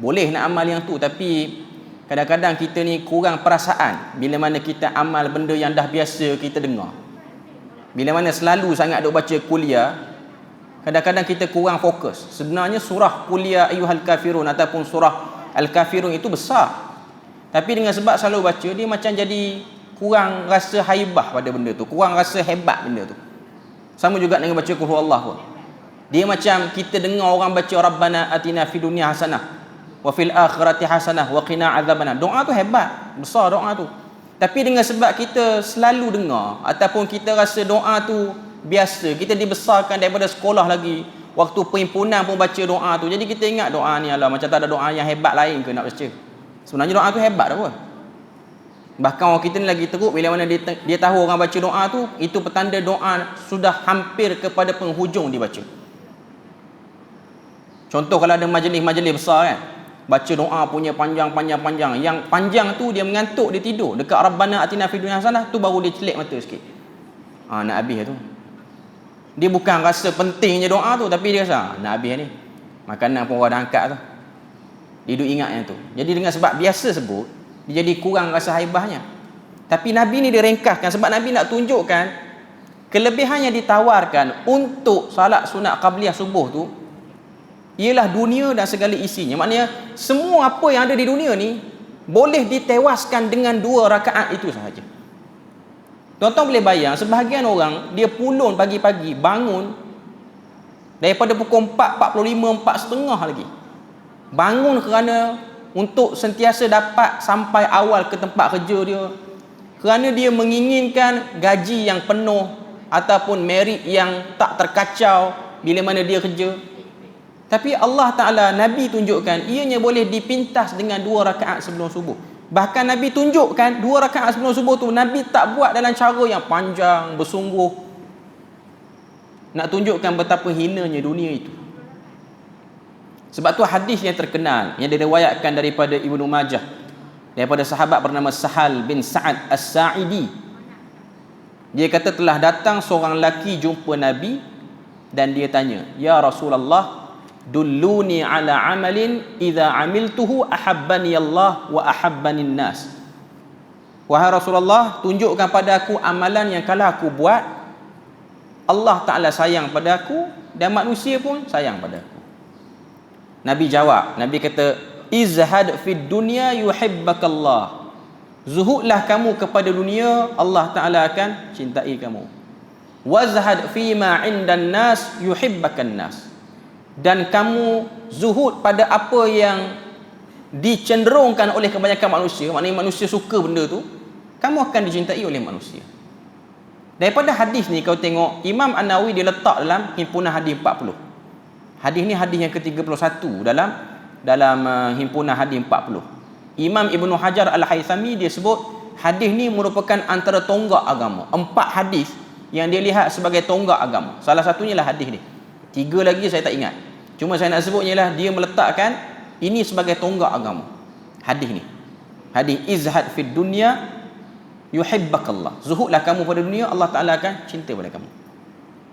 Boleh nak amal yang tu, tapi kadang-kadang kita ni kurang perasaan bila mana kita amal benda yang dah biasa kita dengar. Bila mana selalu sangat duk baca kuliah, kadang-kadang kita kurang fokus. Sebenarnya surah kuliah ayyuhal kafirun ataupun surah Al-Kafirun itu besar, tapi dengan sebab selalu baca, dia macam jadi kurang rasa haibah pada benda tu, kurang rasa hebat benda tu. Sama juga dengan baca Qul Huwallah pun, dia macam kita dengar orang baca Rabbana atina fid dunya hasanah wa fil akhirati hasanah wa qina azabannar. Doa tu hebat, besar doa tu. Tapi dengan sebab kita selalu dengar ataupun kita rasa doa tu biasa, kita dibesarkan daripada sekolah lagi, waktu perhimpunan pun baca doa tu, jadi kita ingat doa ni alah macam tak ada doa yang hebat lain ke nak baca. Sebenarnya doa tu hebat dah pun. Bahkan orang kita ni lagi teruk bila mana dia tahu orang baca doa tu, itu petanda doa sudah hampir kepada penghujung dibaca. Contoh kalau ada majlis-majlis besar kan, baca doa punya panjang, yang panjang tu dia mengantuk, dia tidur dekat Rabbana atina fid dunya hasanah tu baru dia celik mata sikit, nak habis tu. Dia bukan rasa pentingnya doa tu, tapi dia rasa nak habis ni, makanan pun orang dah angkat tu, dia duk ingat yang tu. Jadi dengan sebab biasa sebut, dia jadi kurang rasa haibahnya. Tapi Nabi ni dia ringkaskan sebab Nabi nak tunjukkan kelebihan yang ditawarkan untuk salat sunat qabliyah subuh tu ialah dunia dan segala isinya. Maknanya semua apa yang ada di dunia ni boleh ditewaskan dengan 2 rakaat itu sahaja. Tuan-tuan boleh bayang, sebahagian orang dia pulun pagi-pagi bangun daripada pukul 4.45, 4.30 lagi. Bangun kerana untuk sentiasa dapat sampai awal ke tempat kerja dia. Kerana dia menginginkan gaji yang penuh ataupun merit yang tak terkacau bila mana dia kerja. Tapi Allah Ta'ala, Nabi tunjukkan ianya boleh dipintas dengan 2 rakaat sebelum subuh. Bahkan Nabi tunjukkan 2 rakaat sebelum subuh tu Nabi tak buat dalam cara yang panjang, bersungguh, nak tunjukkan betapa hinanya dunia itu. Sebab tu hadis yang terkenal yang diriwayatkan daripada Ibnu Majah daripada sahabat bernama Sahal bin Sa'ad As-Sa'idi, dia kata telah datang seorang lelaki jumpa Nabi dan dia tanya, ya Rasulullah, dulluni ala amalin idza amiltuhu ahabbani Allah wa ahabbani nas. Wahai Rasulullah, tunjukkan pada aku amalan yang kalau aku buat Allah Ta'ala sayang pada aku dan manusia pun sayang pada aku. Nabi jawab, Nabi kata, izhad fid dunya yuhibbakallah. Zuhudlah kamu kepada dunia, Allah Ta'ala akan cintai kamu. Wazhad fima indan nas yuhibbakan nas. Dan kamu zuhud pada apa yang dicenderungkan oleh kebanyakan manusia, maknanya manusia suka benda tu, kamu akan dicintai oleh manusia. Daripada hadis ni kau tengok Imam An-Nawawi dia letak dalam himpunan hadis 40. Hadis ni hadis yang ke-31 dalam himpunan hadis 40. Imam Ibnu Hajar Al-Haythami dia sebut hadis ni merupakan antara tonggak agama. 4 hadis yang dia lihat sebagai tonggak agama. Salah satunya lah hadis ni. 3 lagi saya tak ingat. Cuma saya nak sebutnya lah dia meletakkan ini sebagai tonggak agama. Hadis ni. Hadis izhad fid dunya yuhibbakallah. Zuhudlah kamu pada dunia, Allah Ta'ala akan cinta pada kamu.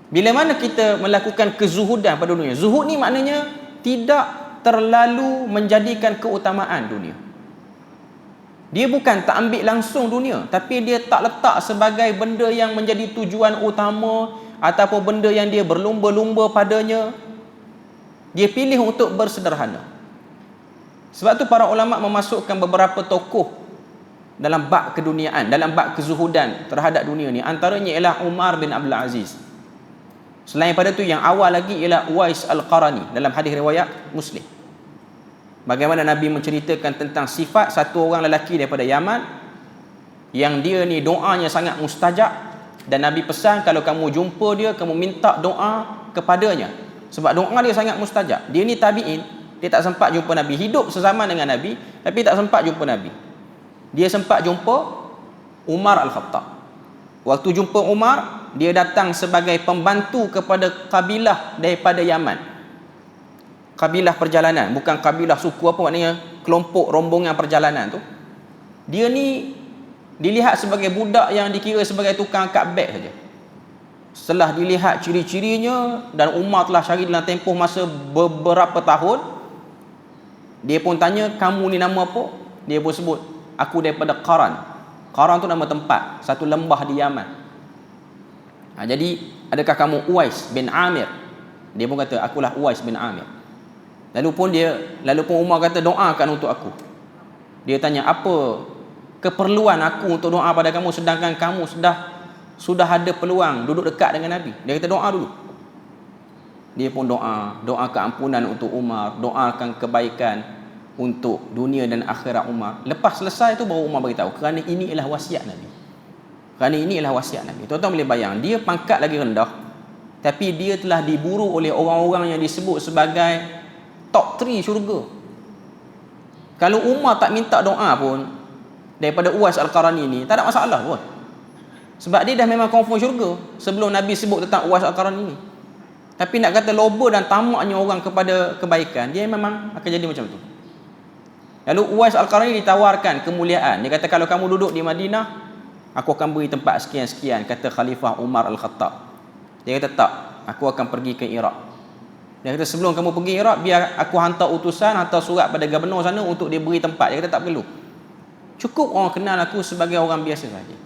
Bila mana kita melakukan kezuhudan pada dunia, zuhud ni maknanya tidak terlalu menjadikan keutamaan dunia. Dia bukan tak ambil langsung dunia, tapi dia tak letak sebagai benda yang menjadi tujuan utama ataupun benda yang dia berlumba-lumba padanya. Dia pilih untuk bersederhana. Sebab tu para ulama memasukkan beberapa tokoh dalam bab keduniaan, dalam bab kezuhudan terhadap dunia ni. Antaranya ialah Umar bin Abdul Aziz. Selain pada tu, yang awal lagi ialah Uwais Al-Qarani dalam hadis riwayat Muslim. Bagaimana Nabi menceritakan tentang sifat satu orang lelaki daripada Yaman yang dia ni doanya sangat mustajab, dan Nabi pesan kalau kamu jumpa dia, kamu minta doa kepadanya, sebab doa dia sangat mustajab. Dia ni tabi'in, dia tak sempat jumpa Nabi, hidup sezaman dengan Nabi tapi tak sempat jumpa Nabi. Dia sempat jumpa Umar Al-Khattab. Waktu jumpa Umar, dia datang sebagai pembantu kepada kabilah daripada Yaman. Kabilah perjalanan, bukan kabilah suku apa, maknanya kelompok rombongan perjalanan tu. Dia ni dilihat sebagai budak yang dikira sebagai tukang angkat beg saja. Setelah dilihat ciri-cirinya, dan Umar telah cari dalam tempoh masa beberapa tahun, dia pun tanya, kamu ni nama apa? Dia pun sebut, aku daripada Qaran. Qaran tu nama tempat, satu lembah di Yaman. Jadi, adakah kamu Uwais bin Amir? Dia pun kata, akulah Uwais bin Amir. Lalu pun Umar kata, doakan untuk aku. Dia tanya, apa keperluan aku untuk doa pada kamu, sedangkan kamu sudah ada peluang duduk dekat dengan Nabi? Dia kata, doa dulu. Dia pun doakan ampunan untuk Umar, doakan kebaikan untuk dunia dan akhirat Umar. Lepas selesai tu baru Umar beritahu, kerana ini ialah wasiat Nabi. Kerana ini ialah wasiat Nabi. Tuan-tuan boleh bayang, dia pangkat lagi rendah, tapi dia telah diburu oleh orang-orang yang disebut sebagai top 3 syurga. Kalau Umar tak minta doa pun daripada Uwais Al-Qarani ni, tak ada masalah pun. Sebab dia dah memang confirm syurga sebelum Nabi sebut tentang Uwais Al-Qarani ni. Tapi nak kata loba dan tamaknya orang kepada kebaikan, dia memang akan jadi macam tu. Lalu Uwais Al-Qarani ditawarkan kemuliaan. Dia kata, kalau kamu duduk di Madinah, aku akan beri tempat sekian-sekian, kata Khalifah Umar Al-Khattab. Dia kata, tak, aku akan pergi ke Iraq. Dia kata, sebelum kamu pergi Iraq, biar aku hantar utusan, hantar surat pada gubernur sana untuk dia beri tempat. Dia kata, tak perlu. Cukup orang kenal aku sebagai orang biasa saja.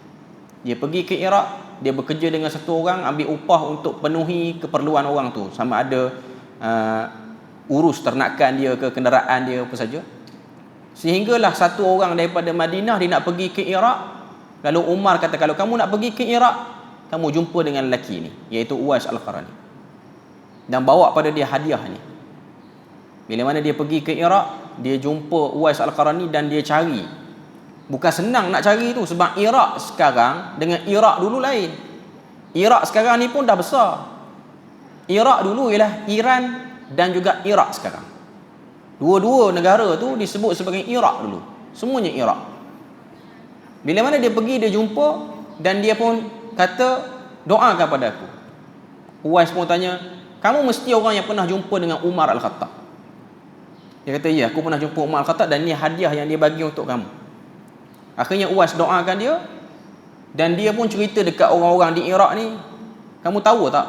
Dia pergi ke Iraq, dia bekerja dengan satu orang, ambil upah untuk penuhi keperluan orang tu. Sama ada urus ternakan dia ke kenderaan dia, apa saja. Sehinggalah satu orang daripada Madinah, dia nak pergi ke Iraq. Lalu Umar kata, kalau kamu nak pergi ke Iraq, kamu jumpa dengan lelaki ni, iaitu Uwais Al-Qarani, dan bawa pada dia hadiah ni. Bila mana dia pergi ke Iraq, dia jumpa Uwais Al-Qarani dan dia cari. Bukan senang nak cari tu, sebab Iraq sekarang dengan Iraq dulu lain. Iraq sekarang ni pun dah besar. Iraq dulu ialah Iran dan juga Iraq sekarang. Dua-dua negara tu disebut sebagai Iraq dulu. Semuanya Iraq. Bila mana dia pergi, dia jumpa, dan dia pun kata, doakan pada aku. Uwais pun tanya, kamu mesti orang yang pernah jumpa dengan Umar Al-Khattab. Dia kata, ya, aku pernah jumpa Umar Al-Khattab, dan ni hadiah yang dia bagi untuk kamu. Akhirnya Uwais doakan dia, dan dia pun cerita dekat orang-orang di Iraq ni, kamu tahu tak,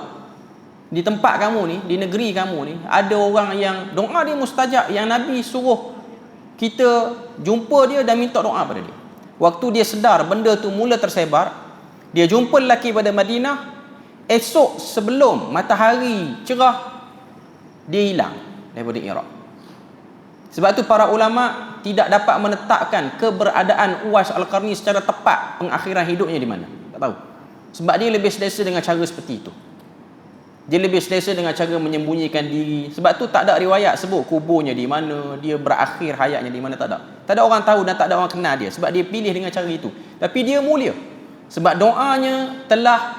di tempat kamu ni, di negeri kamu ni, ada orang yang doa dia mustajab, yang Nabi suruh kita jumpa dia dan minta doa pada dia. Waktu dia sedar benda tu mula tersebar, dia jumpa lelaki pada Madinah. Esok sebelum matahari cerah, dia hilang daripada Iraq. Sebab tu para ulama tidak dapat menetapkan keberadaan Uwais Al-Qarni secara tepat pengakhiran hidupnya di mana. Tak tahu. Sebab dia lebih selesa dengan cara seperti itu. Dia lebih selesa dengan cara menyembunyikan diri. Sebab tu tak ada riwayat sebut kuburnya di mana, dia berakhir hayatnya di mana, tak ada. Tak ada orang tahu dan tak ada orang kenal dia. Sebab dia pilih dengan cara itu. Tapi dia mulia. Sebab doanya telah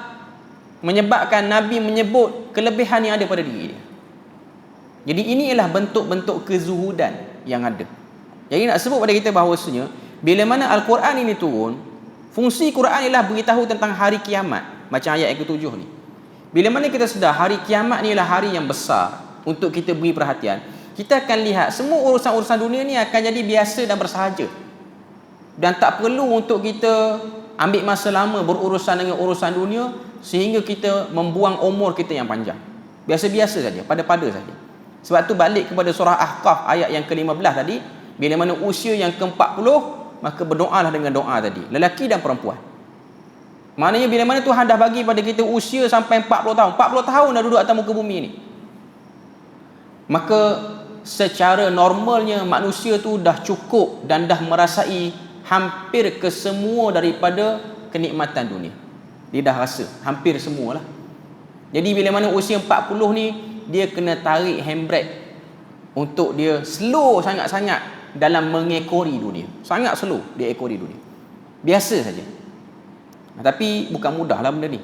menyebabkan Nabi menyebut kelebihan yang ada pada diri dia. Jadi ini ialah bentuk-bentuk kezuhudan yang ada. Jadi nak sebut pada kita bahawasanya, bila mana Al-Quran ini turun, fungsi Quran ialah beritahu tentang hari kiamat. Macam ayat yang ke-7 ni. Bila mana kita sedar hari kiamat ni ialah hari yang besar untuk kita beri perhatian, kita akan lihat semua urusan-urusan dunia ni akan jadi biasa dan bersahaja. Dan tak perlu untuk kita ambil masa lama berurusan dengan urusan dunia sehingga kita membuang umur kita yang panjang. Biasa-biasa saja, pada-pada saja. Sebab tu balik kepada surah Ahqaf ayat yang ke-15 tadi, bila mana usia yang ke-40, maka berdoalah dengan doa tadi, lelaki dan perempuan. Maknanya bila mana Tuhan dah bagi pada kita usia sampai 40 tahun, 40 tahun dah duduk atas muka bumi ni, maka secara normalnya manusia tu dah cukup dan dah merasai hampir ke semua daripada kenikmatan dunia. Dia dah rasa hampir semualah. Jadi bila mana usia 40 ni, dia kena tarik handbrake untuk dia slow sangat-sangat dalam mengekori dunia. Sangat slow dia ekori dunia. Biasa saja. Tapi bukan mudah lah benda ni.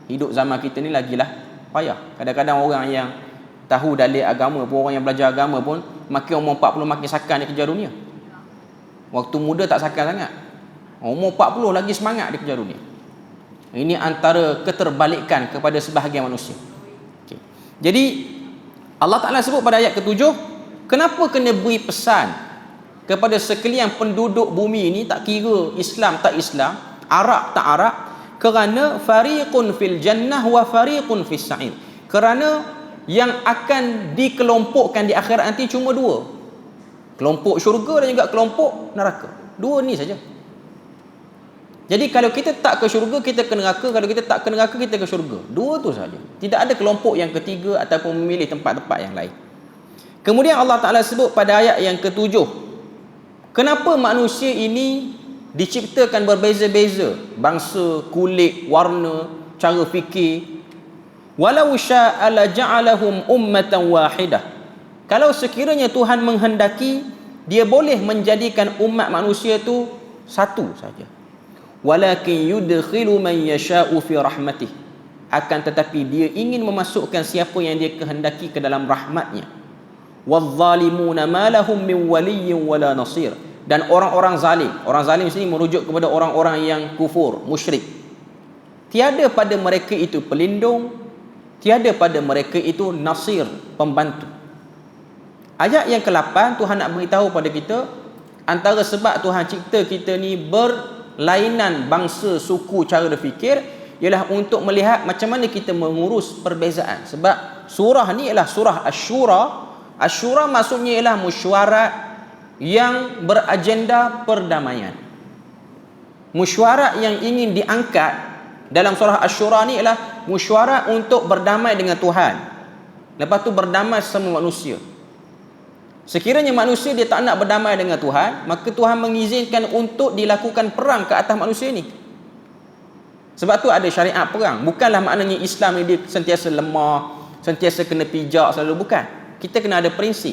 Hidup zaman kita ni lagilah payah. Kadang-kadang orang yang tahu dalil agama pun, orang yang belajar agama pun, makin umur 40 makin sakan dia kejar dunia. Waktu muda tak sakan sangat. Umur 40 lagi semangat dia kejar dunia. Ini antara keterbalikan kepada sebahagian manusia. Okay. Jadi Allah Ta'ala sebut pada ayat ke-7, kenapa kena beri pesan kepada sekalian penduduk bumi ini, tak kira Islam tak Islam, Arab tak Arab, kerana fariqun fil jannah wa fariqun fis sa'ir. Kerana yang akan dikelompokkan di akhirat nanti cuma dua. Kelompok syurga dan juga kelompok neraka. Dua ni saja. Jadi kalau kita tak ke syurga, kita ke neraka. Kalau kita tak ke neraka, kita ke syurga. Dua tu saja. Tidak ada kelompok yang ketiga ataupun memilih tempat-tempat yang lain. Kemudian Allah Ta'ala sebut pada ayat yang ke-7, kenapa manusia ini diciptakan berbeza-beza, bangsa, kulit, warna, cara fikir. Walau sya'a la ja'alahum ummatan wahidah. Kalau sekiranya Tuhan menghendaki, dia boleh menjadikan umat manusia itu satu saja. Walakin yudkhilu man yasha'u fi rahmatih. Akan tetapi dia ingin memasukkan siapa yang dia kehendaki ke dalam rahmatnya. Wadh-dhalimuna ma lahum min waliyyin wala nasir. Dan orang-orang zalim sini merujuk kepada orang-orang yang kufur, musyrik. Tiada pada mereka itu pelindung, tiada pada mereka itu nasir, pembantu. Ayat yang ke-8 Tuhan nak beritahu pada kita, antara sebab Tuhan cipta kita ni berlainan bangsa, suku, cara berfikir, ialah untuk melihat macam mana kita mengurus perbezaan. Sebab surah ni ialah surah Asy-Syura. Asy-Syura maksudnya ialah mesyuarat yang beragenda perdamaian. Mesyuarat yang ingin diangkat dalam surah Asy-Syura ni ialah mesyuarat untuk berdamai dengan Tuhan. Lepas tu berdamai sama manusia. Sekiranya manusia dia tak nak berdamai dengan Tuhan, maka Tuhan mengizinkan untuk dilakukan perang ke atas manusia ni. Sebab tu ada syariat perang. Bukanlah maknanya Islam ni dia sentiasa lemah, sentiasa kena pijak selalu, bukan. Kita kena ada prinsip.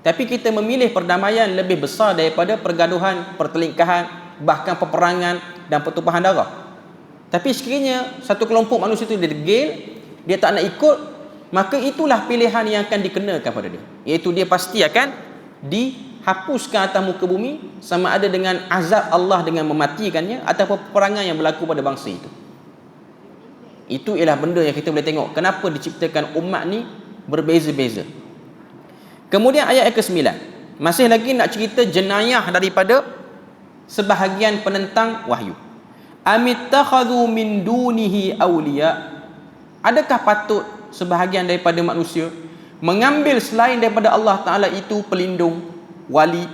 Tapi kita memilih perdamaian lebih besar daripada pergaduhan, pertelingkahan, bahkan peperangan dan pertumpahan darah. Tapi sekiranya satu kelompok manusia itu dia degil, dia tak nak ikut, maka itulah pilihan yang akan dikenakan pada dia. Iaitu dia pasti akan dihapuskan atas muka bumi, sama ada dengan azab Allah dengan mematikannya ataupun peperangan yang berlaku pada bangsa itu. Itu ialah benda yang kita boleh tengok kenapa diciptakan umat ni berbeza-beza. Kemudian ayat yang ke-9, masih lagi nak cerita jenayah daripada sebahagian penentang wahyu. Amittakhadhu min dunihi awliya. Adakah patut sebahagian daripada manusia mengambil selain daripada Allah Ta'ala itu pelindung, wali?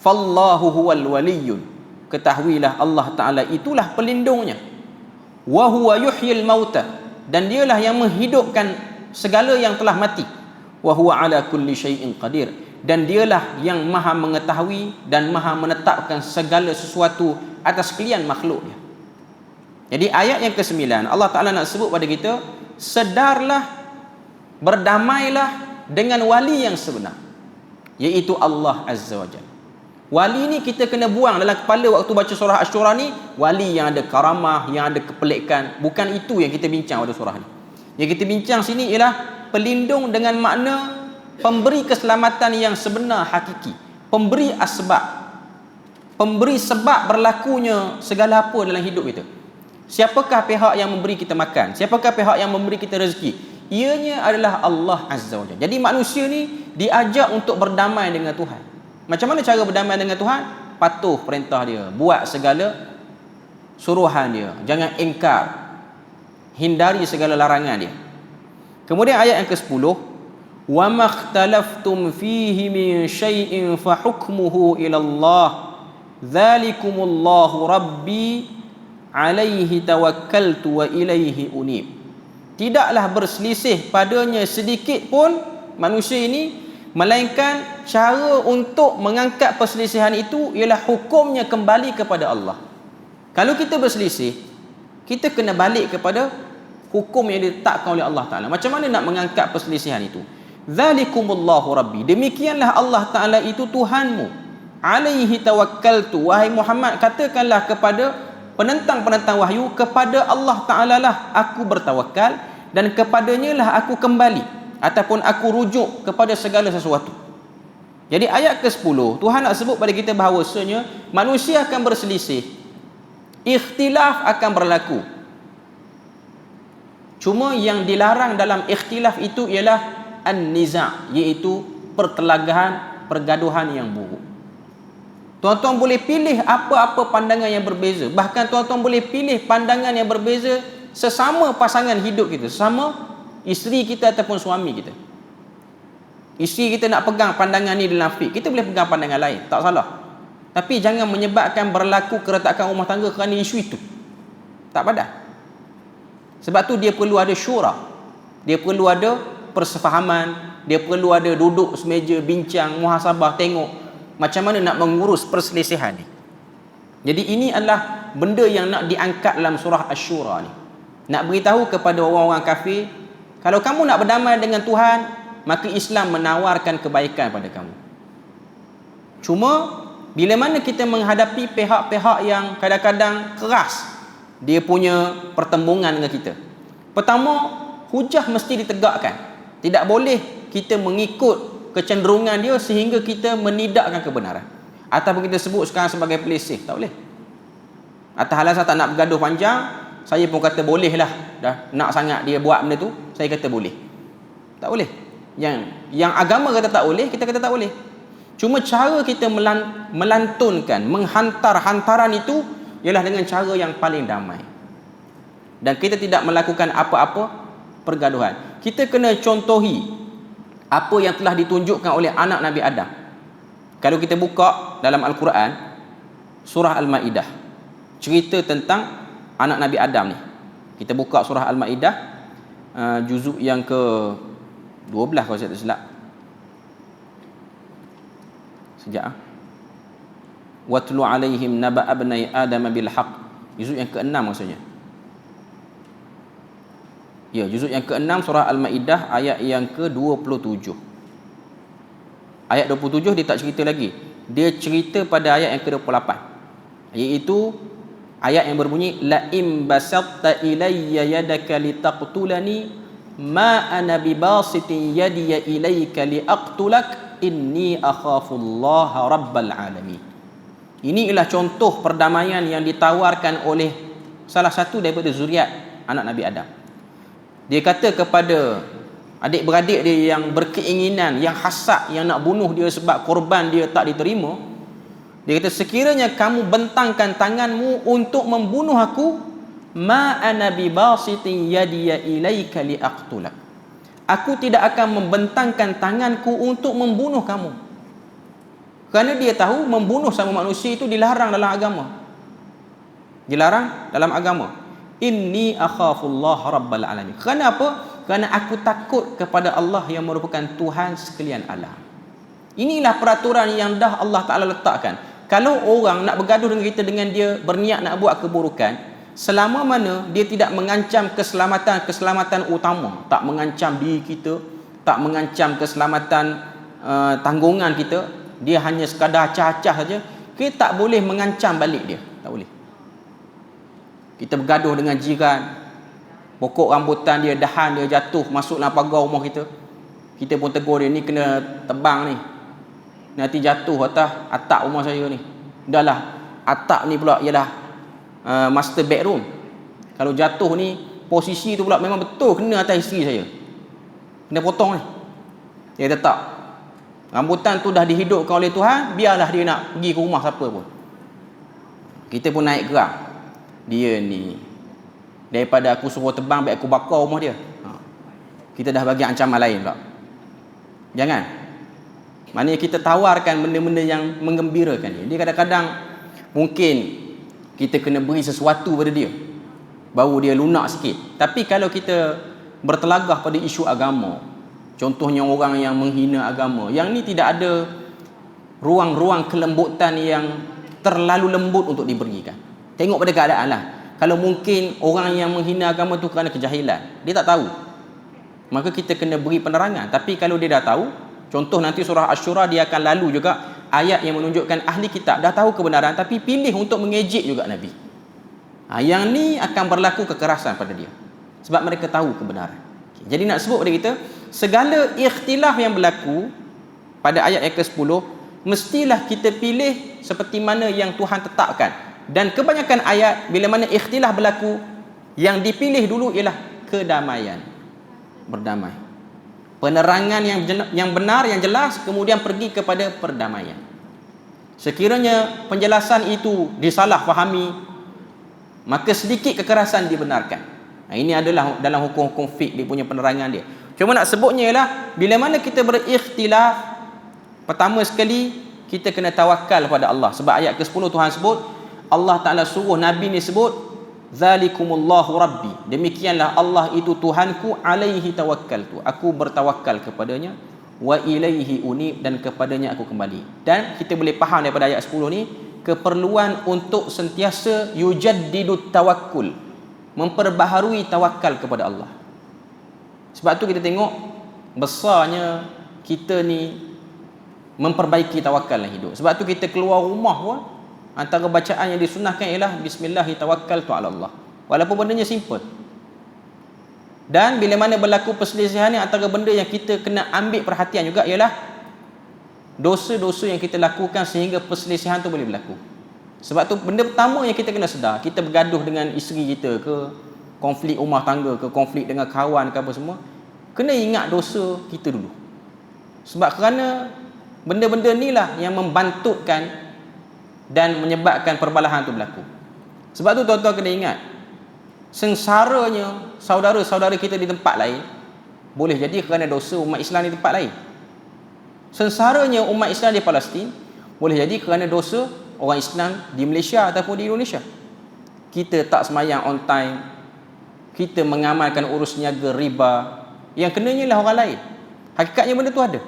Fallahu huwal waliyun. Ketahuilah Allah Ta'ala itulah pelindungnya. Wa huwa yuhyil mauta. Dan dialah yang menghidupkan segala yang telah mati. Wa huwa ala kulli syai'in qadir. Dan dialah yang maha mengetahui dan maha menetapkan segala sesuatu atas sekalian makhluknya. Jadi ayat yang ke-9 Allah Ta'ala nak sebut pada kita, sedarlah, berdamailah dengan wali yang sebenar, iaitu Allah Azza wa Jalla. Wali ni kita kena buang dalam kepala waktu baca surah Asy-Syura ni, wali yang ada karamah, yang ada kepelikan. Bukan itu yang kita bincang pada surah ni. Yang kita bincang sini ialah pelindung dengan makna pemberi keselamatan yang sebenar, hakiki, pemberi asbab, pemberi sebab berlakunya segala apa dalam hidup kita. Siapakah pihak yang memberi kita makan? Siapakah pihak yang memberi kita rezeki? Ianya adalah Allah Azza wa Jalla. Jadi manusia ni diajak untuk berdamai dengan Tuhan. Macam mana cara berdamai dengan Tuhan? Patuh perintah dia, buat segala suruhan dia, jangan ingkar, hindari segala larangan dia. Kemudian ayat yang ke-10, wa makhtalaftum fihi min syai'in fa hukmuhu ila Allah dzalikumullahu rabbi alaihi tawakkaltu wa ilaihi unib. Tidaklah berselisih padanya sedikit pun manusia ini, melainkan cara untuk mengangkat perselisihan itu ialah hukumnya kembali kepada Allah. Kalau kita berselisih, kita kena balik kepada hukum yang ditetapkan oleh Allah Ta'ala. Macam mana nak mengangkat perselisihan itu? Dzalikumullahu rabbi, demikianlah Allah Ta'ala itu Tuhanmu. Alaihi tawakkaltu, wahai Muhammad, katakanlah kepada penentang-penentang wahyu, kepada Allah Ta'ala lah aku bertawakal dan kepadanya lah aku kembali ataupun aku rujuk kepada segala sesuatu. Jadi ayat ke-10 Tuhan nak sebut pada kita bahawasanya manusia akan berselisih, ikhtilaf akan berlaku. Cuma yang dilarang dalam ikhtilaf itu ialah an-niza', iaitu pertelagahan, pergaduhan yang buruk. Tuan-tuan boleh pilih apa-apa pandangan yang berbeza. Bahkan tuan-tuan boleh pilih pandangan yang berbeza sesama pasangan hidup kita, sesama isteri kita ataupun suami kita. Isteri kita nak pegang pandangan ni dalam fiqh, kita boleh pegang pandangan lain, tak salah. Tapi jangan menyebabkan berlaku keretakan rumah tangga kerana isu itu. Tak padah. Sebab tu dia perlu ada syura, dia perlu ada persefahaman, dia perlu ada duduk semeja, bincang, muhasabah, tengok macam mana nak mengurus perselisihan ni. Jadi ini adalah benda yang nak diangkat dalam surah Asy-Syura ni. Nak beritahu kepada orang-orang kafir, kalau kamu nak berdamai dengan Tuhan, maka Islam menawarkan kebaikan pada kamu. Cuma bila mana kita menghadapi pihak-pihak yang kadang-kadang keras dia punya pertembungan dengan kita, pertama, hujah mesti ditegakkan. Tidak boleh kita mengikut kecenderungan dia sehingga kita menidakkan kebenaran, ataupun kita sebut sekarang sebagai pelisih. Tak boleh. Atas alasan tak nak bergaduh panjang, saya pun kata boleh lah, dah nak sangat dia buat benda tu, saya kata boleh. Tak boleh. Yang agama kata tak boleh, kita kata tak boleh. Cuma cara kita melantunkan, menghantar hantaran itu ialah dengan cara yang paling damai. Dan kita tidak melakukan apa-apa pergaduhan. Kita kena contohi apa yang telah ditunjukkan oleh anak Nabi Adam. Kalau kita buka dalam Al-Quran, surah Al-Ma'idah, cerita tentang anak Nabi Adam ni. Kita buka surah Al-Ma'idah, juzuk yang ke-12 kalau saya tak silap. Sejak watlu alaihim naba abnai adam bil haqq, juzuk yang ke-6 maksudnya. Ya, juzuk yang ke-6 surah Al-Ma'idah ayat yang ke-27. Ayat 27 dia tak cerita lagi. Dia cerita pada ayat yang ke-28. Iaitu ayat yang berbunyi la im basatta ilayya yadaka litaqtulani ma ana bibasitin yadiya ilayka liaqtulak inni akhafullaha rabbal alamin. Ini ialah contoh perdamaian yang ditawarkan oleh salah satu daripada zuriat anak Nabi Adam. Dia kata kepada adik-beradik dia yang berkeinginan, yang hasad, yang nak bunuh dia sebab korban dia tak diterima, dia kata sekiranya kamu bentangkan tanganmu untuk membunuh aku, ma ana bibasitin yadiya ilaika liaqtulak, aku tidak akan membentangkan tanganku untuk membunuh kamu. Kerana dia tahu membunuh sama manusia itu dilarang dalam agama. Dilarang dalam agama. Inni akhafullah rabbal alamin. Kerana apa? Kerana aku takut kepada Allah yang merupakan Tuhan sekalian alam. Inilah peraturan yang dah Allah Ta'ala letakkan. Kalau orang nak bergaduh dengan kita dengan dia berniat nak buat keburukan, selama mana dia tidak mengancam keselamatan utama, tak mengancam diri kita, tak mengancam keselamatan tanggungan kita, dia hanya sekadar acah-acah saja, kita tak boleh mengancam balik dia. Tak boleh. Kita bergaduh dengan jiran, pokok rambutan dia, dahan dia jatuh masuk dalam pagar rumah kita, kita pun tegur dia, ni kena tebang ni, nanti jatuh atas atap rumah saya ni. Dah lah, atap ni pula ialah master bedroom. Kalau jatuh ni, posisi tu pula memang betul kena atas isteri saya, kena potong ni. Dia tetap rambutan tu dah dihidupkan oleh Tuhan, biarlah dia nak pergi ke rumah siapa pun. Kita pun naik gerak. Dia ni, daripada aku suruh tebang, baik aku bakar rumah dia. Kita dah bagi ancaman lain pula. Jangan. Maknanya kita tawarkan benda-benda yang menggembirakan dia. Dia kadang-kadang mungkin kita kena beri sesuatu pada dia baru dia lunak sikit. Tapi kalau kita bertelagah pada isu agama, contohnya orang yang menghina agama, yang ni tidak ada ruang-ruang kelembutan yang terlalu lembut untuk diberikan. Tengok pada keadaan lah. Kalau mungkin orang yang menghina agama tu kerana kejahilan, dia tak tahu, maka kita kena beri penerangan. Tapi kalau dia dah tahu, contoh nanti surah Asy-Syura dia akan lalu juga ayat yang menunjukkan ahli kitab dah tahu kebenaran tapi pilih untuk mengejek juga Nabi. Yang ni akan berlaku kekerasan pada dia sebab mereka tahu kebenaran. Jadi nak sebut pada kita, segala ikhtilaf yang berlaku pada ayat yang ke-10 mestilah kita pilih seperti mana yang Tuhan tetapkan. Dan kebanyakan ayat bila mana ikhtilaf berlaku, yang dipilih dulu ialah kedamaian, berdamai, penerangan yang benar, yang jelas, kemudian pergi kepada perdamaian. Sekiranya penjelasan itu disalah fahami, maka sedikit kekerasan dibenarkan. Ini adalah dalam hukum-hukum fiqh dia punya penerangan dia. Cuma nak sebutnya ialah bila mana kita berikhtilaf, pertama sekali kita kena tawakal pada Allah. Sebab ayat ke-10 Tuhan sebut, Allah Ta'ala suruh Nabi ni sebut, Zalikumullahu Rabbi, demikianlah Allah itu Tuhanku, alaihi tawakkaltu, aku bertawakal kepadanya, wa ilaihi unib, dan kepadanya aku kembali. Dan kita boleh faham daripada ayat 10 ni keperluan untuk sentiasa yujaddidut tawakkul, memperbaharui tawakal kepada Allah. Sebab tu kita tengok besarnya kita ni memperbaiki tawakal dalam hidup. Sebab tu kita keluar rumah pun antara bacaan yang disunahkan ialah bismillahi tawakkaltu ala Allah, walaupun bendanya simple. Dan bila mana berlaku perselisihan ni, antara benda yang kita kena ambil perhatian juga ialah dosa-dosa yang kita lakukan sehingga perselisihan tu boleh berlaku. Sebab tu benda pertama yang kita kena sedar, kita bergaduh dengan isteri kita ke, konflik rumah tangga ke, konflik dengan kawan ke apa semua, kena ingat dosa kita dulu. Sebab kerana benda-benda ni lah yang membantutkan dan menyebabkan perbalahan itu berlaku. Sebab tu tuan-tuan kena ingat, sengsaranya saudara-saudara kita di tempat lain boleh jadi kerana dosa umat Islam di tempat lain. Sengsaranya umat Islam di Palestin boleh jadi kerana dosa orang Islam di Malaysia ataupun di Indonesia. Kita tak semayang on time, kita mengamalkan urus niaga riba, yang kenanya lah orang lain. Hakikatnya benda tu ada.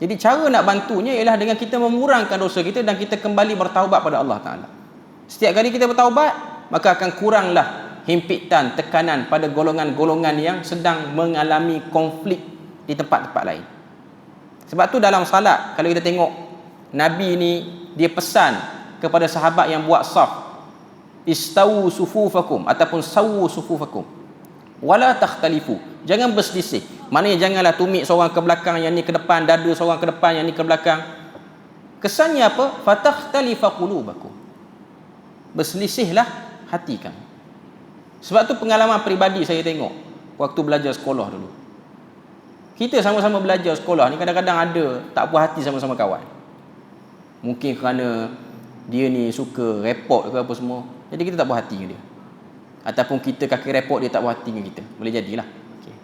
Jadi cara nak bantunya ialah dengan kita mengurangkan dosa kita dan kita kembali bertaubat pada Allah Ta'ala. Setiap kali kita bertaubat, maka akan kuranglah himpitan, tekanan pada golongan-golongan yang sedang mengalami konflik di tempat-tempat lain. Sebab tu dalam salat, kalau kita tengok Nabi ni, dia pesan kepada sahabat yang buat saf, istawu sufufakum ataupun sawu sufufakum wala takhtalifu, jangan berselisih. Maknanya janganlah tumit seorang ke belakang, yang ni ke depan, dada seorang ke depan, yang ni ke belakang. Kesannya apa? Fatakhtalifa qulubakum, berselisihlah hati kamu. Sebab tu pengalaman peribadi saya tengok waktu belajar sekolah dulu. Kita sama-sama belajar sekolah ni kadang-kadang ada tak puas hati sama-sama kawan. Mungkin kerana dia ni suka repot ke apa semua, jadi kita tak puas hati dengan dia. Ataupun kita kaki repot, dia tak puas hati dengan kita. Boleh jadilah. Okay.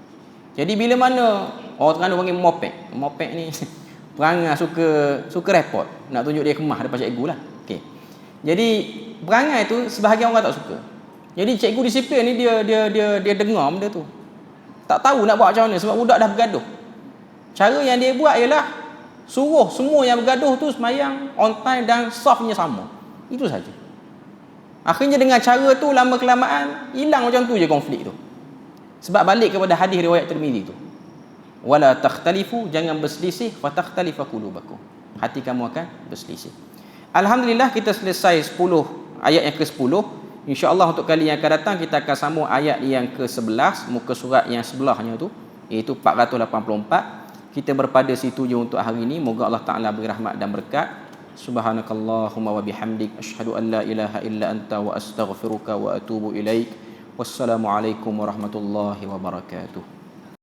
Jadi bila mana orang Terengganu panggil mopek ni perangai suka repot, nak tunjuk dia kemah depan cikgu lah. Okay. Jadi perangai tu sebahagian orang tak suka. Jadi cikgu disiplin ni dia dengar benda tu, tak tahu nak buat macam mana sebab budak dah bergaduh. Cara yang dia buat ialah suruh semua yang bergaduh tu semayang on time dan safnya sama. Itu saja. Akhirnya dengan cara tu lama-kelamaan hilang macam tu je konflik tu. Sebab balik kepada hadis riwayat Tirmizi tu, wala takhtalifu, jangan berselisih, fa takhtalifa qulubakum, hati kamu akan berselisih. Alhamdulillah kita selesai 10 ayat yang ke-10. InsyaAllah untuk kali yang akan datang kita akan sambung ayat yang ke-11, muka surat yang sebelahnya tu, iaitu 484. Kita berpada situ je untuk hari ini. Moga Allah Ta'ala beri rahmat dan berkat. Subhanakallahumma wa bihamdik, asyhadu an la ilaha illa anta wa astaghfiruka wa atubu ilaik. Wassalamualaikum warahmatullahi wabarakatuh.